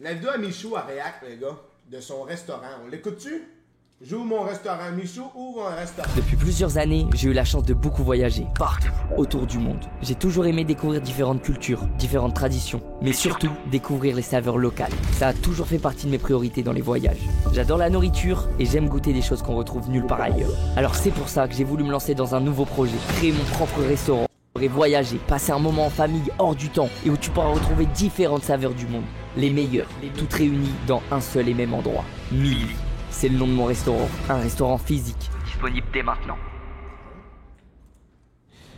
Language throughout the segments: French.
La vidéo à Michou à Réact, les gars, de son restaurant. On l'écoute-tu? J'ouvre mon restaurant. Michou ouvre un restaurant. Depuis plusieurs années, j'ai eu la chance de beaucoup voyager, partout, autour du monde. J'ai toujours aimé découvrir différentes cultures, différentes traditions, mais surtout découvrir les saveurs locales. Ça a toujours fait partie de mes priorités dans les voyages. J'adore la nourriture et j'aime goûter des choses qu'on retrouve nulle part ailleurs. Alors c'est pour ça que j'ai voulu me lancer dans un nouveau projet, créer mon propre restaurant. Et voyager, passer un moment en famille hors du temps et où tu pourras retrouver différentes saveurs du monde. Les meilleures, toutes réunies dans un seul et même endroit. Milly, c'est le nom de mon restaurant. Un restaurant physique, disponible dès maintenant.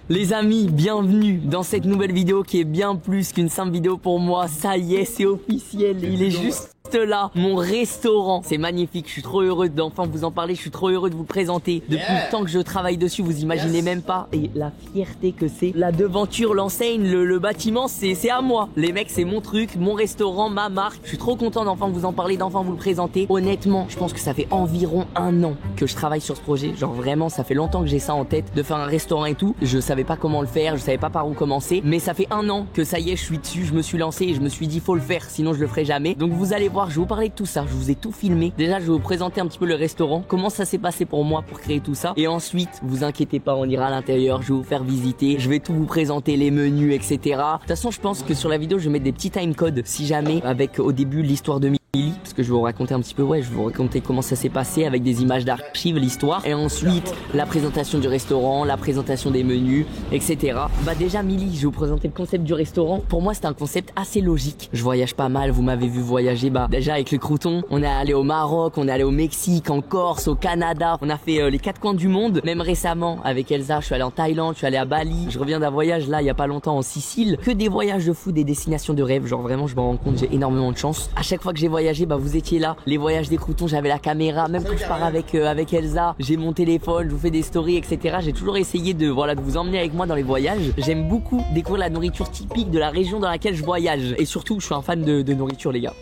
Les amis, bienvenue dans cette nouvelle vidéo qui est bien plus qu'une simple vidéo pour moi. Ça y est, c'est officiel, il est juste là, mon restaurant. C'est magnifique, je suis trop heureux d'enfin vous en parler, je suis trop heureux de vous le présenter. Depuis le temps que je travaille dessus, vous imaginez même pas. Et la fierté que c'est, la devanture, l'enseigne, le bâtiment, c'est à moi. Les mecs, c'est mon truc, mon restaurant, ma marque. Je suis trop content d'enfin vous en parler, d'enfin vous le présenter. Honnêtement, je pense que ça fait environ 1 an que je travaille sur ce projet. Genre vraiment, ça fait longtemps que j'ai ça en tête, de faire un restaurant et tout. Je savais pas comment le faire, je savais pas par où commencer. Mais ça fait 1 an que ça y est, je suis dessus, je me suis lancé et je me suis dit faut le faire, sinon je le ferai jamais. Donc vous allez voir, je vais vous parler de tout ça, je vous ai tout filmé. Déjà, je vais vous présenter un petit peu le restaurant, comment ça s'est passé pour moi pour créer tout ça. Et ensuite, vous inquiétez pas, on ira à l'intérieur, je vais vous faire visiter, je vais tout vous présenter, les menus, etc. De toute façon, je pense que sur la vidéo, je vais mettre des petits timecodes si jamais, avec au début l'histoire de Milly, parce que je vais vous raconter un petit peu, je vais vous raconter comment ça s'est passé avec des images d'archives, l'histoire, et ensuite la présentation du restaurant, la présentation des menus, etc. Bah déjà Milly, je vais vous présenter le concept du restaurant. Pour moi, c'est un concept assez logique. Je voyage pas mal, vous m'avez vu voyager, bah déjà avec le crouton, on est allé au Maroc, on est allé au Mexique, en Corse, au Canada, on a fait les 4 coins du monde. Même récemment avec Elsa, je suis allé en Thaïlande, je suis allé à Bali, je reviens d'un voyage là il y a pas longtemps en Sicile. Que des voyages de fou, des destinations de rêve, genre vraiment je m'en rends compte, j'ai énormément de chance. À chaque fois que j'ai voyagé, bah vous étiez là. Les voyages des croutons, j'avais la caméra, même quand je pars avec Elsa, j'ai mon téléphone, je vous fais des stories, etc. J'ai toujours essayé de vous emmener avec moi dans les voyages. J'aime beaucoup découvrir la nourriture typique de la région dans laquelle je voyage. Et surtout, je suis un fan de nourriture, les gars.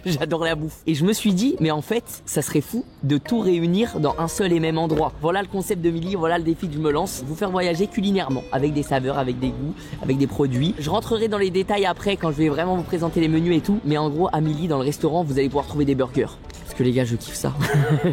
J'adore la bouffe. Et je me suis dit, mais en fait, ça serait fou de tout réunir dans un seul et même endroit. Voilà le concept de Milly, voilà le défi que je me lance. Vous faire voyager culinairement, avec des saveurs, avec des goûts, avec des produits. Je rentrerai dans les détails après quand je vais vraiment vous présenter les menus et tout. Mais en gros, à Milly, dans le restaurant, vous allez pouvoir trouver des burgers. Parce que les gars, je kiffe ça.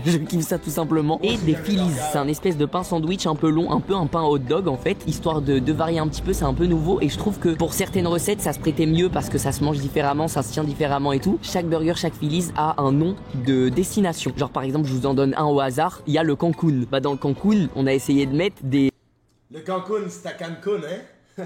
Je kiffe ça tout simplement. Et des Phillies. C'est un espèce de pain sandwich un peu long, un peu un pain hot dog en fait. Histoire de varier un petit peu, c'est un peu nouveau. Et je trouve que pour certaines recettes, ça se prêtait mieux parce que ça se mange différemment, ça se tient différemment et tout. Chaque burger, chaque Phillies a un nom de destination. Genre par exemple, je vous en donne un au hasard. Il y a le Cancun. Bah dans le Cancun, on a essayé de mettre des... Le Cancun, c'est à Cancun, hein?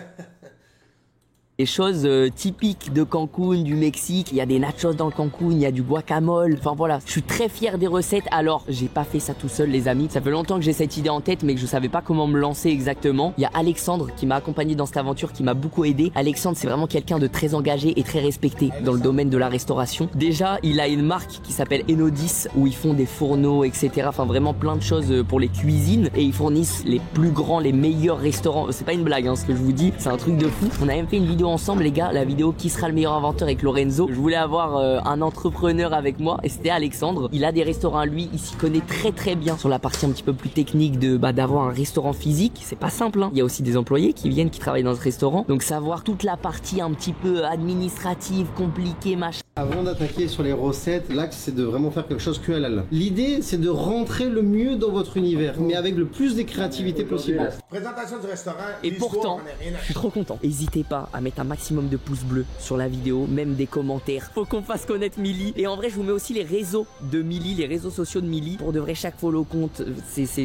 Des choses typiques de Cancun, du Mexique. Il y a des nachos dans le Cancun, il y a du guacamole. Enfin voilà, je suis très fier des recettes. Alors, j'ai pas fait ça tout seul, les amis. Ça fait longtemps que j'ai cette idée en tête, mais que je savais pas comment me lancer exactement. Il y a Alexandre qui m'a accompagné dans cette aventure, qui m'a beaucoup aidé. Alexandre, c'est vraiment quelqu'un de très engagé et très respecté dans le domaine de la restauration. Déjà, il a une marque qui s'appelle Enodis, où ils font des fourneaux, etc. Enfin vraiment plein de choses pour les cuisines. Et ils fournissent les plus grands, les meilleurs restaurants. C'est pas une blague, hein, ce que je vous dis. C'est un truc de fou. On a même fait une vidéo ensemble, les gars, la vidéo qui sera le meilleur inventeur avec Lorenzo. Je voulais avoir un entrepreneur avec moi et c'était Alexandre. Il a des restaurants, lui, il s'y connaît très bien sur la partie un petit peu plus technique de d'avoir un restaurant physique. C'est pas simple, hein. Il y a aussi des employés qui viennent, qui travaillent dans ce restaurant. Donc savoir toute la partie un petit peu administrative, compliquée, machin. Avant d'attaquer sur les recettes, l'axe c'est de vraiment faire quelque chose que halal. L'idée c'est de rentrer le mieux dans votre univers, mais avec le plus de créativité possible. Présentation du restaurant. Et pourtant, je suis trop content. N'hésitez pas à mettre un maximum de pouces bleus sur la vidéo, même des commentaires. Faut qu'on fasse connaître Milly. Et en vrai, je vous mets aussi les réseaux de Milly, les réseaux sociaux de Milly. Pour de vrai, chaque follow compte.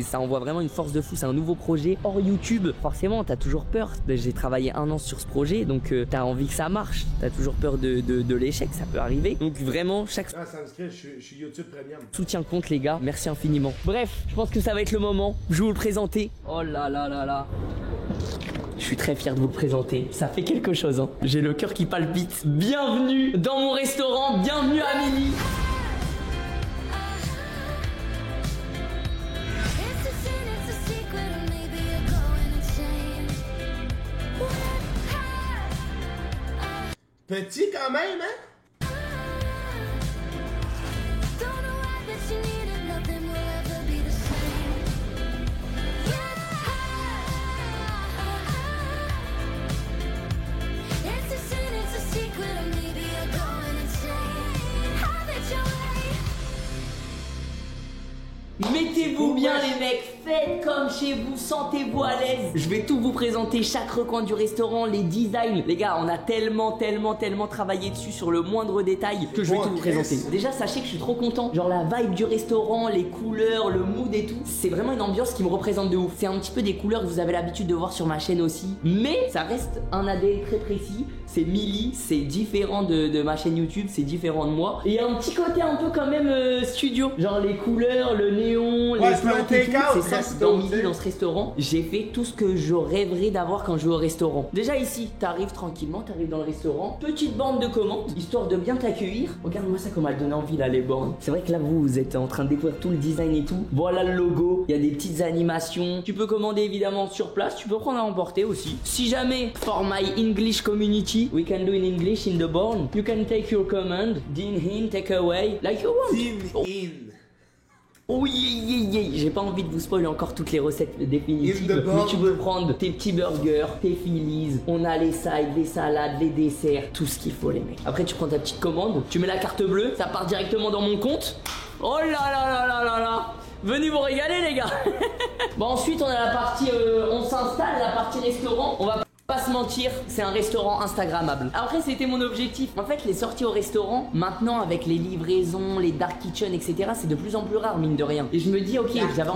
Ça envoie vraiment une force de fou. C'est un nouveau projet hors YouTube. Forcément, t'as toujours peur. J'ai travaillé 1 an sur ce projet, donc t'as envie que ça marche. T'as toujours peur de l'échec, ça peut arriver. Donc vraiment, chaque je suis YouTube Premium. soutien compte, les gars. Merci infiniment. Bref, je pense que ça va être le moment. Je vais vous le présenter. Oh là là là là. Je suis très fier de vous le présenter. Ça fait quelque chose, hein. J'ai le cœur qui palpite. Bienvenue dans mon restaurant. Bienvenue à Milly. Petit quand même, hein? Mettez-vous cool, bien wesh. les mecs, faites comme chez vous, sentez-vous à l'aise. Je vais tout vous présenter, chaque recoin du restaurant, les designs. Les gars, on a tellement travaillé dessus sur le moindre détail que je vais tout vous présenter. Déjà, sachez que je suis trop content. Genre la vibe du restaurant, les couleurs, le mood et tout. C'est vraiment une ambiance qui me représente de ouf. C'est un petit peu des couleurs que vous avez l'habitude de voir sur ma chaîne aussi. Mais ça reste un ADN très précis. C'est Milly, c'est différent de ma chaîne YouTube, c'est différent de moi. Et un petit côté un peu quand même studio. Genre les couleurs, le néon, les plantes et tout. C'est ça, dans Milly, dans ce restaurant. J'ai fait tout ce que je rêverais d'avoir quand je vais au restaurant. Déjà ici, t'arrives tranquillement, t'arrives dans le restaurant. Petite bande de commandes, histoire de bien t'accueillir. Regarde-moi ça, comment elle donne envie là, les bornes. C'est vrai que là, vous êtes en train de découvrir tout le design et tout. Voilà le logo, il y a des petites animations. Tu peux commander évidemment sur place, tu peux prendre à emporter aussi. Si jamais, for my English community, we can do in English in the born. You can take your command, din in, take away, like you want. Din in. Oui, j'ai pas envie de vous spoiler encore toutes les recettes définitives, mais tu peux prendre tes petits burgers, tes Phillies, on a les sides, les salades, les desserts, tout ce qu'il faut les mecs. Après tu prends ta petite commande, tu mets la carte bleue, ça part directement dans mon compte. Oh là là là là là là. Venez vous régaler les gars. Bon ensuite on a la partie, on s'installe, la partie restaurant, on va pas se mentir, c'est un restaurant instagrammable. Après c'était mon objectif. En fait les sorties au restaurant, maintenant avec les livraisons, les dark kitchen etc, c'est de plus en plus rare mine de rien. Et je me dis ok, j'avais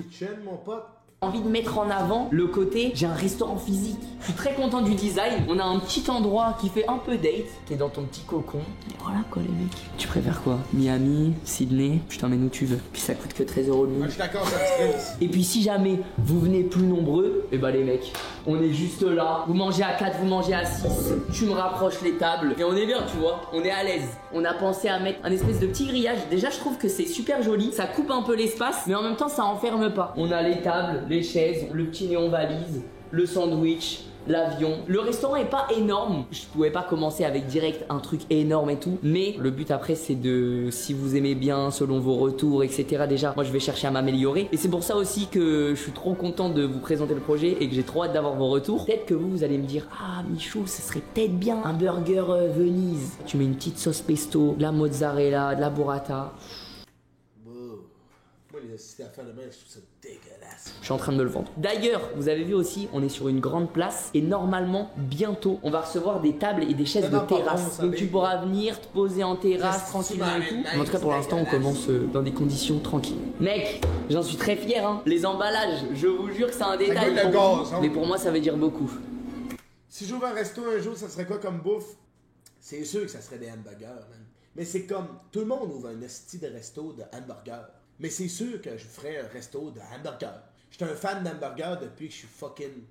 Mon pote. envie de mettre en avant le côté j'ai un restaurant physique. Je suis très content du design. On a un petit endroit qui fait un peu date. T'es dans ton petit cocon. Et voilà quoi les mecs. Tu préfères quoi? Miami, Sydney, je t'emmène où tu veux. Puis ça coûte que 13 € de nuit. Moi je suis d'accord, ça se fait. Et puis si jamais vous venez plus nombreux, et bah les mecs, on est juste là. Vous mangez à 4, vous mangez à 6. Tu me rapproches les tables. Et on est bien tu vois, on est à l'aise. On a pensé à mettre un espèce de petit grillage. Déjà je trouve que c'est super joli. Ça coupe un peu l'espace, mais en même temps ça enferme pas. On a les tables, les chaises, le petit néon valise, le sandwich, l'avion. Le restaurant est pas énorme. Je pouvais pas commencer avec direct un truc énorme et tout. Mais le but après c'est de, si vous aimez bien selon vos retours etc. Déjà moi je vais chercher à m'améliorer. Et c'est pour ça aussi que je suis trop content de vous présenter le projet et que j'ai trop hâte d'avoir vos retours. Peut-être que vous allez me dire ah Michou ce serait peut-être bien un burger Venise. Tu mets une petite sauce pesto, de la mozzarella, de la burrata. Moi les assister à faire de main, je trouve ça dégueulasse. Je suis en train de me le vendre. D'ailleurs, vous avez vu aussi, on est sur une grande place et normalement, bientôt, on va recevoir des tables et des chaises de terrasse. Donc tu pourras venir te poser en terrasse tranquillement et tout. En tout cas, pour l'instant, on commence dans des conditions tranquilles. Mec, j'en suis très fier, hein. Les emballages, je vous jure que c'est un détail pour vous, mais pour moi, ça veut dire beaucoup. Si j'ouvre un resto un jour, ça serait quoi comme bouffe? C'est sûr que ça serait des hamburgers, man. Mais c'est comme, tout le monde ouvre un esti de resto de hamburgers. Mais c'est sûr que je ferais un resto de hamburger. J'étais un fan d'hamburger depuis que je suis fucking...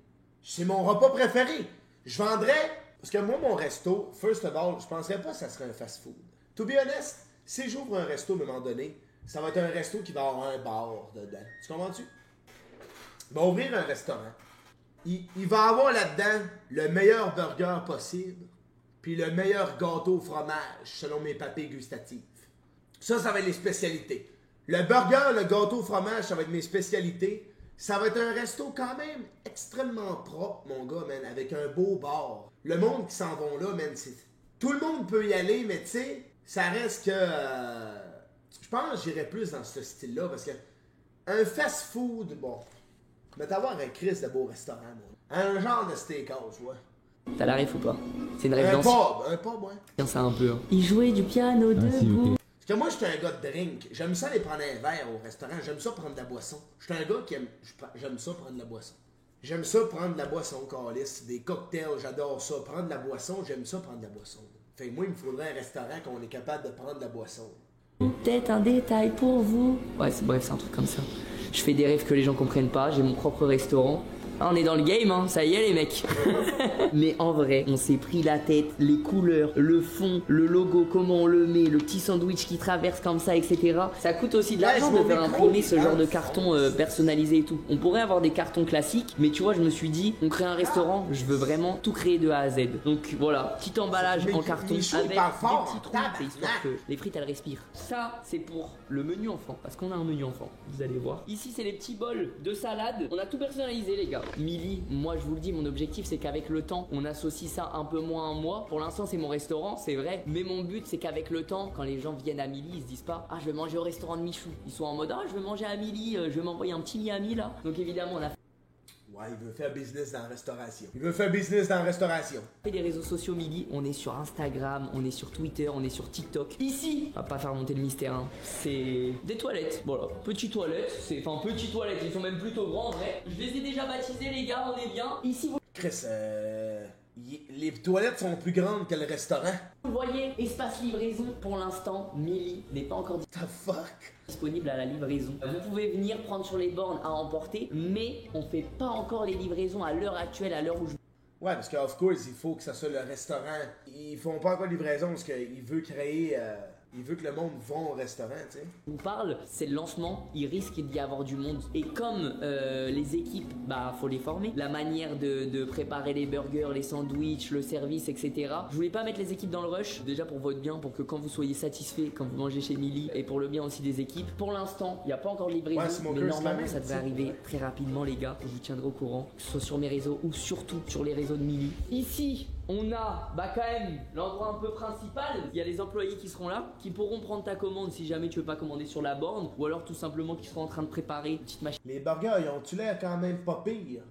C'est mon repas préféré. Je vendrais... Parce que moi, mon resto, first of all, je penserais pas que ça serait un fast-food. To be honest, si j'ouvre un resto à un moment donné, ça va être un resto qui va avoir un bar dedans. Tu comprends-tu? Il va ouvrir un restaurant. Il va avoir là-dedans le meilleur burger possible, puis le meilleur gâteau au fromage, selon mes papiers gustatifs. Ça va être les spécialités. Le burger, le gâteau au fromage, ça va être mes spécialités. Ça va être un resto quand même extrêmement propre, mon gars, man, avec un beau bar. Le monde qui s'en vont là, man, c'est... Tout le monde peut y aller, mais tu sais, ça reste que... Je pense que j'irais plus dans ce style-là, parce que un fast-food, bon... Mais t'avoir un Chris de beau restaurant, moi. Un genre de steakhouse, ouais. T'as la ref ou pas? C'est une ref un pub, ouais. Tiens, c'est un peu. Hein. Il jouait du piano debout. Parce que moi, j'étais un gars de drink. J'aime ça aller prendre un verre au restaurant. J'aime ça prendre de la boisson. J'étais un gars qui aime... J'aime ça prendre de la boisson. J'aime ça prendre de la boisson, calice. Des cocktails, j'adore ça. Prendre de la boisson, j'aime ça prendre de la boisson. Fait que moi, il me faudrait un restaurant qu'on est capable de prendre de la boisson. Peut-être un détail pour vous. Ouais, bref, c'est un truc comme ça. Je fais des rêves que les gens comprennent pas. J'ai mon propre restaurant. Ah, on est dans le game, hein, ça y est les mecs. Mais en vrai, on s'est pris la tête, les couleurs, le fond, le logo, comment on le met, le petit sandwich qui traverse comme ça, etc. Ça coûte aussi de l'argent de faire imprimer ce genre de carton personnalisé et tout. On pourrait avoir des cartons classiques, mais tu vois, je me suis dit, on crée un restaurant, je veux vraiment tout créer de A à Z. Donc voilà, petit emballage en carton avec des petits trous, c'est histoire que les frites elles respirent. Ça, c'est pour le menu enfant, parce qu'on a un menu enfant, vous allez voir. Ici, c'est les petits bols de salade. On a tout personnalisé, les gars. Milly, moi je vous le dis, mon objectif c'est qu'avec le temps, on associe ça un peu moins à moi. Pour l'instant c'est mon restaurant, c'est vrai. Mais mon but c'est qu'avec le temps, quand les gens viennent à Milly, ils se disent pas, ah je vais manger au restaurant de Michou. Ils sont en mode, ah je vais manger à Milly, je vais m'envoyer un petit Miami là. Donc évidemment on a Ouais, il veut faire business dans la restauration. Il veut faire business dans la restauration. fait des réseaux sociaux Milly, on est sur Instagram, on est sur Twitter, on est sur TikTok. Ici, on va pas faire monter le mystère, hein. C'est des toilettes. Voilà, petites toilettes, enfin petites toilettes, ils sont même plutôt grands en vrai. Je les ai déjà baptisés les gars, on est bien. Ici vous Chris, les toilettes sont plus grandes que le restaurant. voyez, espace livraison. Pour l'instant, Milly n'est pas encore What the fuck? disponible à la livraison. Vous pouvez venir prendre sur les bornes à emporter, mais on fait pas encore les livraisons à l'heure actuelle, à l'heure où je Ouais, parce que of course, il faut que ça soit le restaurant. Ils font pas encore de livraison parce qu'il veut créer... il veut que le monde va au restaurant, tu sais. vous parle, c'est le lancement, il risque d'y avoir du monde. Et comme les équipes, bah faut les former. La manière de préparer les burgers, les sandwichs, le service, etc. Je voulais pas mettre les équipes dans le rush, déjà pour votre bien, pour que quand vous soyez satisfait, quand vous mangez chez Milly, et pour le bien aussi des équipes. Pour l'instant, il n'y a pas encore de livraison, Ouais, Smoker, mais c'est normalement la ça même, devrait arriver très rapidement les gars. Je vous tiendrai au courant, que ce soit sur mes réseaux ou surtout sur les réseaux de Milly. Ici, on a bah quand même l'endroit un peu principal. Il y a les employés qui seront là, qui pourront prendre ta commande si jamais tu veux pas commander sur la borne, ou alors tout simplement qui seront en train de préparer une petite machine Les burgers, ils ont-tu l'air quand même pas pire?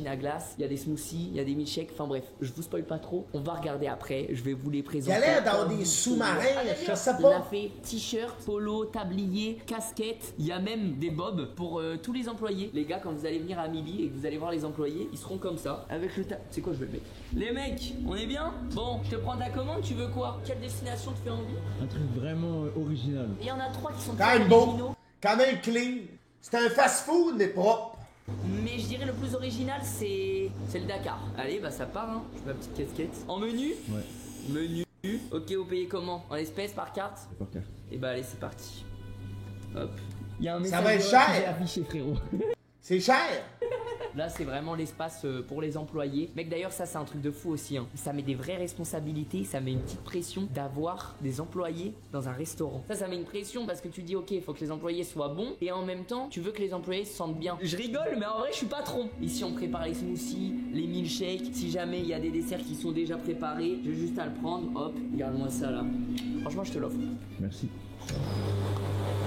à glace, il y a des smoothies, il y a des milkshakes, enfin bref, je vous spoil pas trop, on va regarder après, je vais vous les Il présenter. y a l'air d'avoir comme des vous sous-marins, voulez. je sais On a pas. fait t-shirt, polo, tablier, casquette, il y a même des bobs pour tous les employés. Les gars, quand vous allez venir à Milly et que vous allez voir les employés, ils seront comme ça, avec le c'est quoi je vais le mettre? Les mecs, on est bien? Bon, je te prends ta commande, tu veux quoi? Quelle destination te fait envie? Un truc vraiment original. Il y en a 3 qui sont Quand très même beau, originaux. quand même clean. C'est un fast-food, mais propre. Mais je dirais le plus original c'est le Dakar. Allez bah ça part hein, je mets ma petite casquette. En menu? Ouais, Menu. Ok vous payez comment? En espèces par carte? c'est par carte. Et bah allez c'est parti. Hop. Il y a un Ça message va être de- cher. qui est affiché frérot. C'est cher. Là c'est vraiment l'espace pour les employés. Mec d'ailleurs ça c'est un truc de fou aussi hein. Ça met des vraies responsabilités, ça met une petite pression d'avoir des employés dans un restaurant. Ça met une pression parce que tu dis ok il faut que les employés soient bons et en même temps tu veux que les employés se sentent bien. Je rigole mais en vrai je suis patron. Ici on prépare les smoothies, les milkshakes. Si jamais il y a des desserts qui sont déjà préparés, j'ai juste à le prendre. Hop, regarde-moi ça là. Franchement je te l'offre. Merci.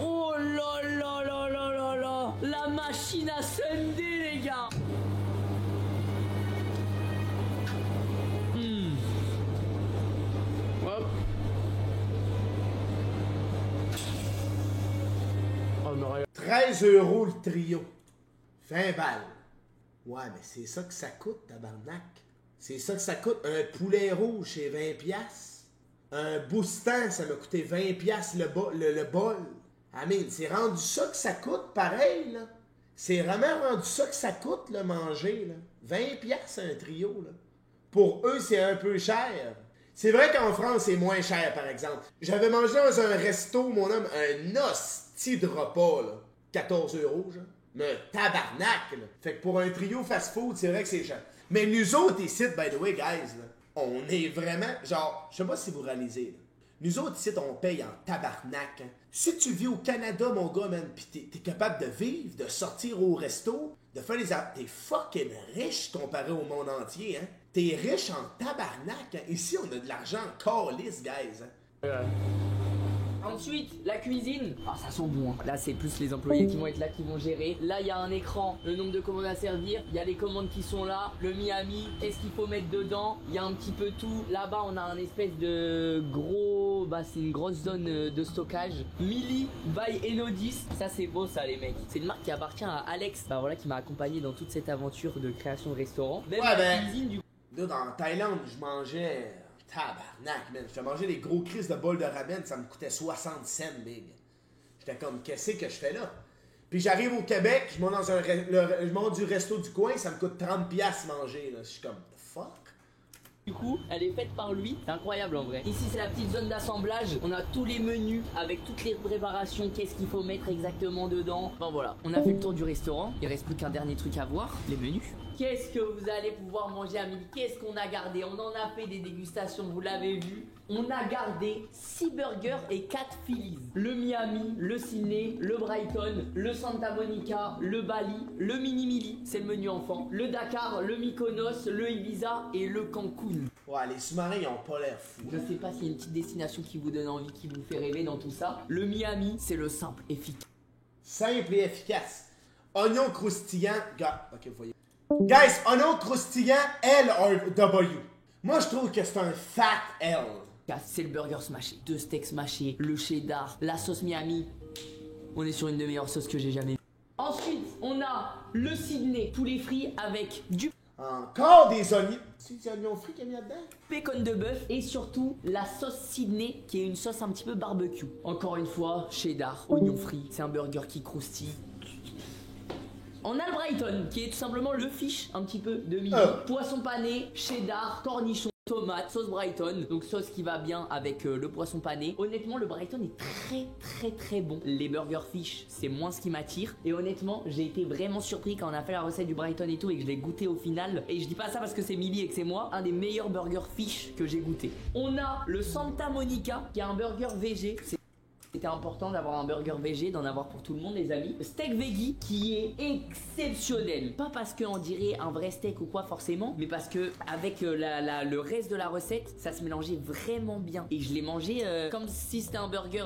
Oh là là là là là là. La machine à sundae les gars. Hop. Oh non, 13 € le trio. 20 balles. Ouais, mais c'est ça que ça coûte, tabarnak. C'est ça que ça coûte. Un poulet rouge, c'est 20 piastres. Un boostant, ça m'a coûté 20 piastres le bol. Ah, mais c'est rendu ça que ça coûte, pareil, là. C'est vraiment rendu ça que ça coûte, le manger, là. 20 piastres un trio, là. Pour eux, c'est un peu cher. C'est vrai qu'en France, c'est moins cher, par exemple. J'avais mangé dans un resto, mon homme, un hostie de repas, là. 14 €, genre. Mais un tabarnak, là. Fait que pour un trio fast-food, c'est vrai que c'est cher. Mais nous autres ici, by the way, guys, là, on est vraiment... Genre, je sais pas si vous réalisez, là. Nous autres ici, on paye en tabarnak, hein. Si tu vis au Canada, mon gars, man, pis t'es capable de vivre, de sortir au resto, de faire les... T'es fucking riche comparé au monde entier, hein. T'es riche en tabarnak, hein. Ici, on a de l'argent en calice, guys, hein. Ensuite, la cuisine. Ah, ça sent bon. Hein. Là, c'est plus les employés qui vont être là, qui vont gérer. Là, il y a un écran, le nombre de commandes à servir. Il y a les commandes qui sont là. Le Miami, qu'est-ce qu'il faut mettre dedans? Il y a un petit peu tout. Là-bas, on a un espèce de gros... Bah, c'est une grosse zone de stockage. Milly by Enodis. Ça, c'est beau, ça, les mecs. C'est une marque qui appartient à Alex. Bah, voilà, qui m'a accompagné dans toute cette aventure de création de restaurant. Même Ouais, la cuisine, du Là, en Thaïlande, je mangeais... Tabarnak, man. Je mangeais des gros crises de bol de ramen, ça me coûtait 60 cents, big. J'étais comme, qu'est-ce que je fais là? Puis j'arrive au Québec, je monte dans je monte du resto du coin, ça me coûte 30 piastres manger, là. Je suis comme, the fuck? Du coup, elle est faite par lui. C'est incroyable en vrai. Ici, c'est la petite zone d'assemblage. On a tous les menus avec toutes les préparations. Qu'est-ce qu'il faut mettre exactement dedans. Enfin voilà. On a fait le tour du restaurant. Il reste plus qu'un dernier truc à voir. Les menus. Qu'est-ce que vous allez pouvoir manger à midi? Qu'est-ce qu'on a gardé? On en a fait des dégustations, vous l'avez vu. On a gardé 6 burgers et 4 Phillies. Le Miami, le Sydney, le Brighton, le Santa Monica, le Bali, le Mini Mili, c'est le menu enfant, le Dakar, le Mykonos, le Ibiza et le Cancun. Ouais, les sous-marins, ils ont pas l'air fous. Je sais pas s'il y a une petite destination qui vous donne envie, qui vous fait rêver dans tout ça. Le Miami, c'est le simple, efficace. Simple et efficace. Oignon croustillant. Ok, vous voyez. Guys, oignon croustillant L-R-W. Moi, je trouve que c'est un fat L. C'est le burger smashé, 2 steaks smashés, le cheddar, la sauce Miami. On est sur une des meilleures sauces que j'ai jamais vues. Ensuite, on a le Sydney poulet frit avec du Encore des oignons. C'est des oignons frits qu'il y a mis là-dedans? bacon de bœuf et surtout la sauce Sydney qui est une sauce un petit peu barbecue. Encore une fois, cheddar, oignon frit, c'est un burger qui croustille. On a le Brighton qui est tout simplement le fish un petit peu de midi. Poisson pané, cheddar, cornichon, tomate, sauce Brighton, donc sauce qui va bien avec le poisson pané. Honnêtement, le Brighton est très bon. Les burgers fish, c'est moins ce qui m'attire. Et honnêtement, j'ai été vraiment surpris quand on a fait la recette du Brighton et tout et que je l'ai goûté au final. Et je dis pas ça parce que c'est Milly et que c'est moi, un des meilleurs burgers fish que j'ai goûté. On a le Santa Monica qui est un burger végé. C'était important d'avoir un burger végé, d'en avoir pour tout le monde les amis. Steak veggie qui est exceptionnel. Pas parce qu'on dirait un vrai steak ou quoi forcément, mais parce que avec le reste de la recette, ça se mélangeait vraiment bien. Et je l'ai mangé comme si c'était un burger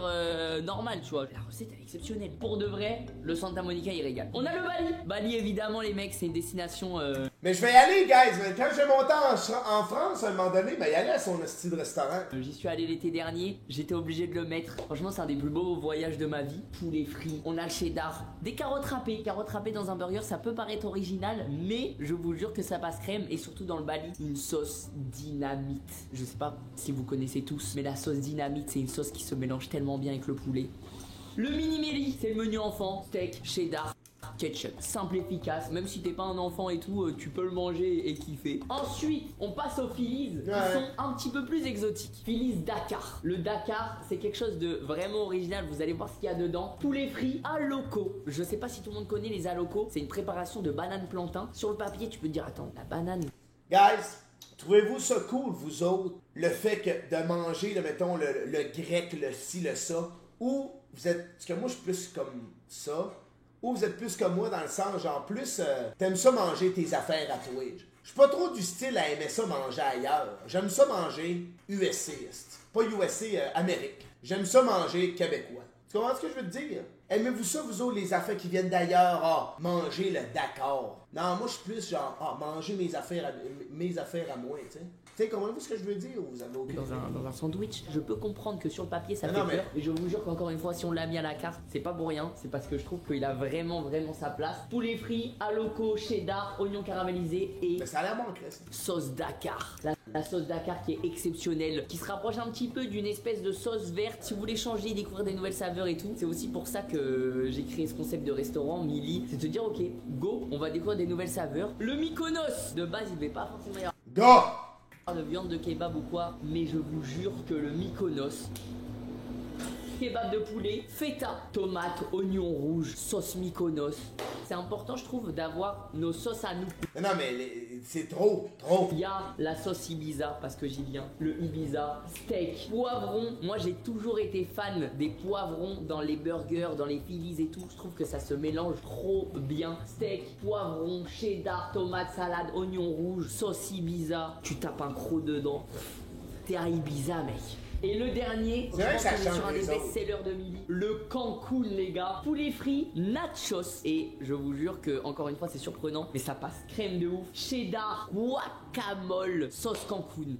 normal, tu vois. La recette est exceptionnelle. Pour de vrai, le Santa Monica il régale. On a le Bali. Bali évidemment les mecs, c'est une destination... Mais je vais y aller, guys. Quand je vais monter en France, à un moment donné, ben y aller à son style de restaurant. J'y suis allé l'été dernier, j'étais obligé de le mettre. Franchement, c'est un des plus beaux voyages de ma vie. Poulet frit, on a le cheddar, des carottes râpées. Carottes râpées dans un burger, ça peut paraître original, mais je vous jure que ça passe crème. Et surtout dans le Bali, une sauce dynamite. Je sais pas si vous connaissez tous, mais la sauce dynamite, c'est une sauce qui se mélange tellement bien avec le poulet. Le mini meli, c'est le menu enfant, steak, cheddar, ketchup, simple efficace, même si t'es pas un enfant et tout, tu peux le manger et kiffer. Ensuite, on passe aux Phillies qui sont un petit peu plus exotiques. Phillies Dakar. Le Dakar, c'est quelque chose de vraiment original, vous allez voir ce qu'il y a dedans. Poulet frit à loco. Je sais pas si tout le monde connaît les alocos, c'est une préparation de banane plantain. Sur le papier, tu peux te dire, attends, la banane... Guys, trouvez-vous ça cool, vous autres, le fait que de manger, mettons, le grec, le ci, le ça, ou vous êtes... Parce que moi, je suis plus comme ça, ou vous êtes plus comme moi dans le sens, genre, plus, t'aimes ça manger tes affaires à toi. Je suis pas trop du style à aimer ça manger ailleurs. J'aime ça manger USC, pas USC, Amérique. J'aime ça manger québécois. Tu comprends ce que je veux te dire? Aimez-vous ça, vous autres, les affaires qui viennent d'ailleurs? Ah, manger le Dakar. Non, moi, je suis plus genre, ah, manger mes affaires à moi, tu sais. Tu sais, comprenez-vous ce que je veux dire? Ou vous avez aucune dans un sandwich, je peux comprendre que sur le papier ça fait peur, mais je vous jure qu'encore une fois, si on l'a mis à la carte, c'est pas pour rien, c'est parce que je trouve qu'il a vraiment sa place. Poulet frit, aloco, cheddar, oignon caramélisé et mais ça a l'air bon, Chris. Sauce Dakar. La sauce Dakar qui est exceptionnelle, qui se rapproche un petit peu d'une espèce de sauce verte. Si vous voulez changer, découvrir des nouvelles saveurs et tout, c'est aussi pour ça que j'ai créé ce concept de restaurant Milly. C'est de dire, ok, go, on va découvrir des nouvelles saveurs. Le Mykonos, de base, il devait pas forcément y avoir de viande de kebab ou quoi, mais je vous jure que le Mykonos, kebab de poulet, feta, tomate, oignon rouge, sauce Mykonos. C'est important, je trouve, d'avoir nos sauces à nous. Non, mais c'est trop. Il y a la sauce Ibiza, parce que j'y viens. Le Ibiza, steak, poivron. Moi, j'ai toujours été fan des poivrons dans les burgers, dans les Phillies et tout. Je trouve que ça se mélange trop bien. Steak, poivron, cheddar, tomate, salade, oignon rouge, sauce Ibiza. Tu tapes un croc dedans. T'es à Ibiza, mec. Et le dernier, je pense qu'on est sur un des best-sellers de Milly, le Cancun, les gars. Poulet frit, nachos. Et je vous jure que, encore une fois, c'est surprenant, mais ça passe crème de ouf. Cheddar, guacamole, sauce Cancun.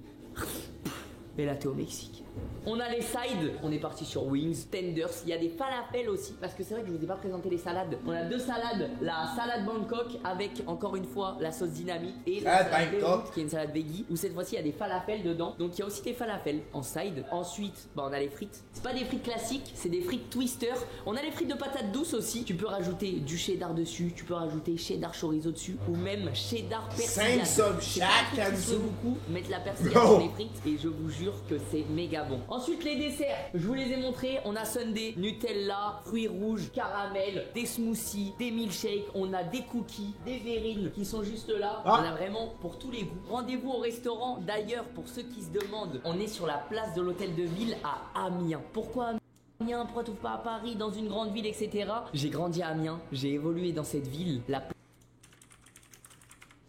Et là, t'es au Mexique. On a les sides, on est parti sur wings, tenders, il y a des falafels aussi, parce que c'est vrai que je vous ai pas présenté les salades. On a 2 salades, la salade Bangkok avec encore une fois la sauce dynamite et la salade Bangkok qui est une salade veggie, où cette fois-ci il y a des falafels dedans, donc il y a aussi des falafels en side. Ensuite, bah, on a les frites, c'est pas des frites classiques, c'est des frites twister. On a les frites de patates douces aussi, tu peux rajouter du cheddar dessus, tu peux rajouter cheddar chorizo dessus, ou même cheddar persillade. 5 subs chaque, beaucoup mettre la persillade sur les frites, et je vous jure jure que c'est méga bon. Ensuite les desserts, je vous les ai montrés. On a sundae, Nutella, fruits rouges, caramel, des smoothies, des milkshakes, on a des cookies, des verrines qui sont juste là. On a vraiment pour tous les goûts. Rendez-vous au restaurant. D'ailleurs, pour ceux qui se demandent, on est sur la place de l'hôtel de ville à Amiens. Pourquoi Amiens? Pourquoi tu pas à Paris, dans une grande ville, etc. J'ai grandi à Amiens, j'ai évolué dans cette ville. La The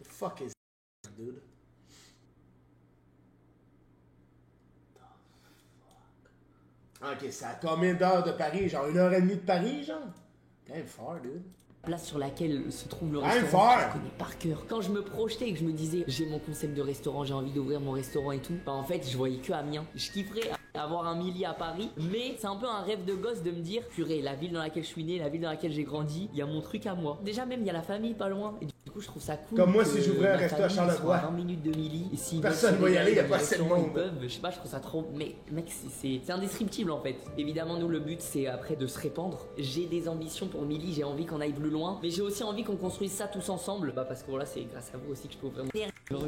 fuck is dude? Ok, c'est à combien d'heures de Paris? Genre 1h30 de Paris, genre? Quand même fort, dude. place sur laquelle se trouve le I'm restaurant, far. je connais par cœur. Quand je me projetais et que je me disais j'ai mon concept de restaurant, j'ai envie d'ouvrir mon restaurant et tout, bah en fait je voyais que Amiens. Je kifferais avoir un milli à Paris, mais c'est un peu un rêve de gosse de me dire purée, la ville dans laquelle je suis né, la ville dans laquelle j'ai grandi, il y a mon truc à moi. Déjà même il y a la famille pas loin et du coup je trouve ça cool. Comme moi que si j'ouvrais un ma resto à famille Charlevoix. soit à 20 minutes de milli et si Personne va y aller, y a pas assez de monde. Ils peuvent, je sais pas, je trouve ça trop mais mec c'est indescriptible en fait. Évidemment nous le but c'est après de se répandre. J'ai des ambitions pour Milly, j'ai envie qu'on aille plus loin, mais j'ai aussi envie qu'on construise ça tous ensemble. Bah parce que voilà, c'est grâce à vous aussi que je peux vraiment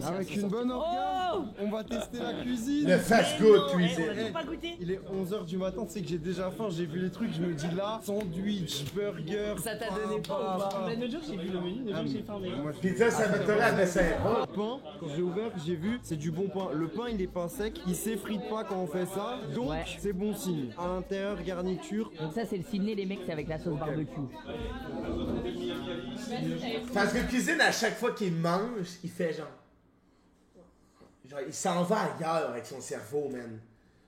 Avec une bonne organe, on va tester la cuisine. Le fast-food On cuisine. peut pas goûter. Il est 11h du matin, tu sais que j'ai déjà faim, j'ai vu les trucs, je me dis là, sandwich, burger. Ça t'a donné pas ou pas? Mais l'autre jour j'ai vu le menu, l'autre jour j'ai faim. Pizza, ça va te à dessert. Le pain, quand j'ai ouvert, j'ai vu, c'est du bon pain. Le pain, il est pain sec, il s'effrite pas quand on fait ça, donc Ouais. c'est bon signe. À l'intérieur, garniture. Donc ça c'est le Sydney les mecs, c'est avec la sauce barbecue. Parce que cuisine, à chaque fois qu'il mange, il fait genre. Genre, il s'en va ailleurs avec son cerveau, man.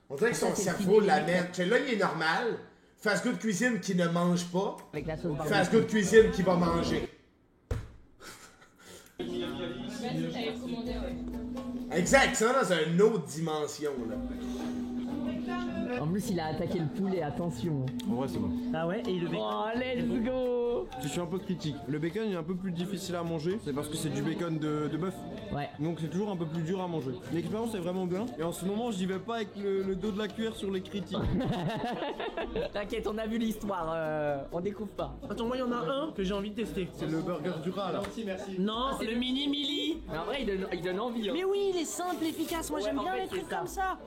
On dirait que son c'est cerveau le l'amène. Tu sais, là, il est normal. Fast good cuisine qui ne mange pas. Avec la sauce barbecue. Fast good cuisine qui va manger. Exact, ça va dans une autre dimension, là. En plus il a attaqué le poulet, attention. En vrai, c'est bon. Ah ouais, et le bacon. Oh let's go. Je suis un peu critique. Le bacon il est un peu plus difficile à manger, c'est parce que c'est du bacon de bœuf. Ouais. Donc c'est toujours un peu plus dur à manger. L'expérience est vraiment bien. Et en ce moment, j'y vais pas avec le dos de la cuillère sur les critiques. T'inquiète, on a vu l'histoire, on découvre pas. Attends, moi il y en a un que j'ai envie de tester. C'est le burger du rat là. Non, c'est le mini Milly. Mais en vrai il donne envie. Hein. Mais oui, il est simple, efficace. Moi Ouais, j'aime en bien fait, les trucs c'est ça. comme ça.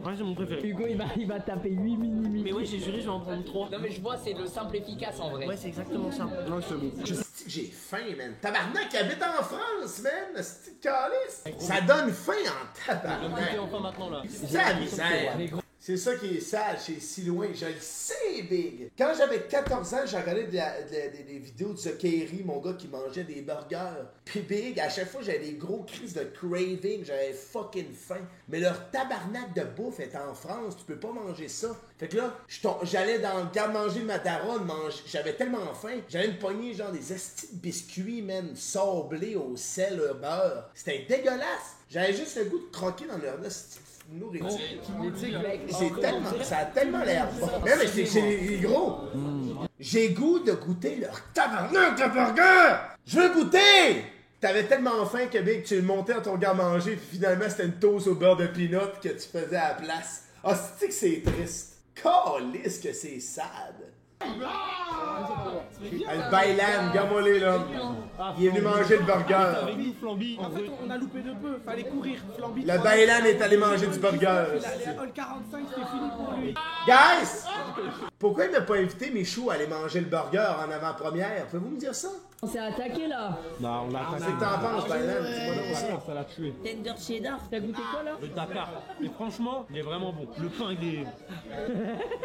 Ouais, c'est mon préféré. Hugo il va taper 8 mini. Mais ouais, j'ai juré, je vais en prendre 3. Non mais je vois c'est le simple efficace en vrai. Ouais, c'est exactement ça. Non, c'est bon. Je sais que j'ai faim, man. Tabarnak, il habite en France, man. C'est calice. Ça donne faim en tabarnak. Enfin maintenant là. C'est la misère. C'est ça qui est sale chez Silouin, je le sais, Big. Quand j'avais 14 ans, j'ai regardé des vidéos de The Kerry, mon gars qui mangeait des burgers. Puis Big, à chaque fois, j'avais des gros crises de craving, j'avais fucking faim. Mais leur tabarnak de bouffe est en France, tu peux pas manger ça. Fait que là, j'allais dans le garde-manger de ma daronne, j'avais tellement faim, j'allais me pogner genre des estis de biscuits, man, sablés au sel, au beurre. C'était dégueulasse. J'avais juste le goût de croquer dans leur esti de nourriture. C'est tellement, ça a tellement l'air bon. Mais c'est gros. J'ai goût de goûter leur tabarnak de burger. Je veux goûter. T'avais tellement faim que Big, tu le montais dans ton garde-manger, puis finalement c'était une toast au beurre de peanut que tu faisais à la place. Ah, c'est que c'est triste. Calisse que c'est sad. Le Bailan, gamolé là. Il est venu manger le burger. Avec nous, Flamby. En fait, on a loupé de peu. Fallait courir. Flamby. Le Bailan est allé manger du burger. Il allait à Hall 45, c'était fini pour lui. Guys! Pourquoi il m'a pas invité mes choux à aller manger le burger en avant-première? Pouvez-vous me dire ça? On s'est attaqué là. Non, on l'a C'est que t'en penses, Bailan? Dis-moi donc ça. ça l'a tué. Tender cheddar, t'as goûté quoi là? Le Dakar. Et franchement, il est vraiment bon. Le pain, il est.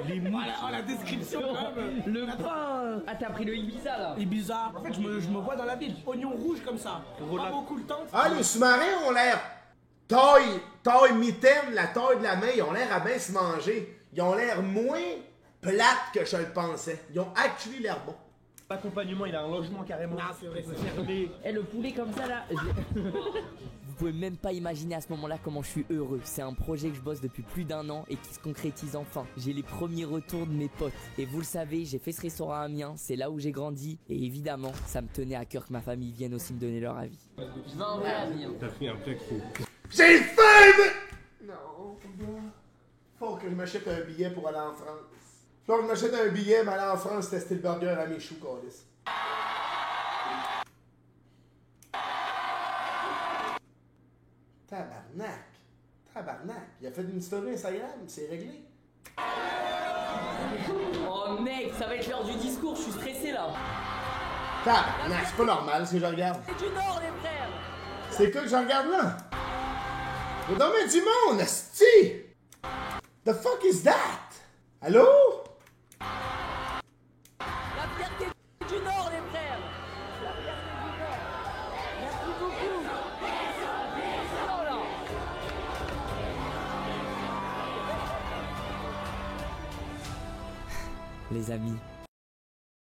Les moules. Oh, la description quand même. Le pain. Ah t'as pris le Ibiza là. Ibiza. En fait, je me vois dans la ville. Oignon rouge comme ça. Pas beaucoup le temps. Ah, les sous-marins ont l'air taille mitaine, la taille de la main, ils ont l'air à bien se manger. Ils ont l'air moins plates que je le pensais. Ils ont actually l'air bons. L'accompagnement, il a un logement carrément. Ah, c'est vrai, c'est fermé. Eh le poulet comme ça là. Vous pouvez même pas imaginer à ce moment-là comment je suis heureux. C'est un projet que je bosse depuis plus d'1 an et qui se concrétise enfin. J'ai les premiers retours de mes potes. Et vous le savez, j'ai fait ce restaurant à Amiens, c'est là où j'ai grandi. Et évidemment, ça me tenait à cœur que ma famille vienne aussi me donner leur avis. Je vais en vrai à Amiens. T'as pris un fou. J'ai faim! Non, faut que je m'achète un billet pour aller en France. Faut que je m'achète un billet, mais aller en France, tester le burger à mes choux, câlisse. Tabarnak. faites une story Instagram, c'est réglé. Oh mec, ça va être l'heure du discours, je suis stressé là. Non, c'est pas normal ce que je regarde. C'est du Nord les frères. C'est quoi que je regarde là? Faut dormir du monde, asti! The fuck is that? Allô? La fierté du Nord les frères. La fierté du Nord. Merci beaucoup. Oh là. Les amis,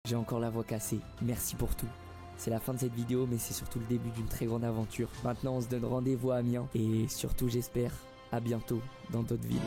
j'ai encore la voix cassée. Merci pour tout. C'est la fin de cette vidéo, mais c'est surtout le début d'une très grande aventure. Maintenant, on se donne rendez-vous à Amiens. Et surtout, j'espère, à bientôt dans d'autres villes.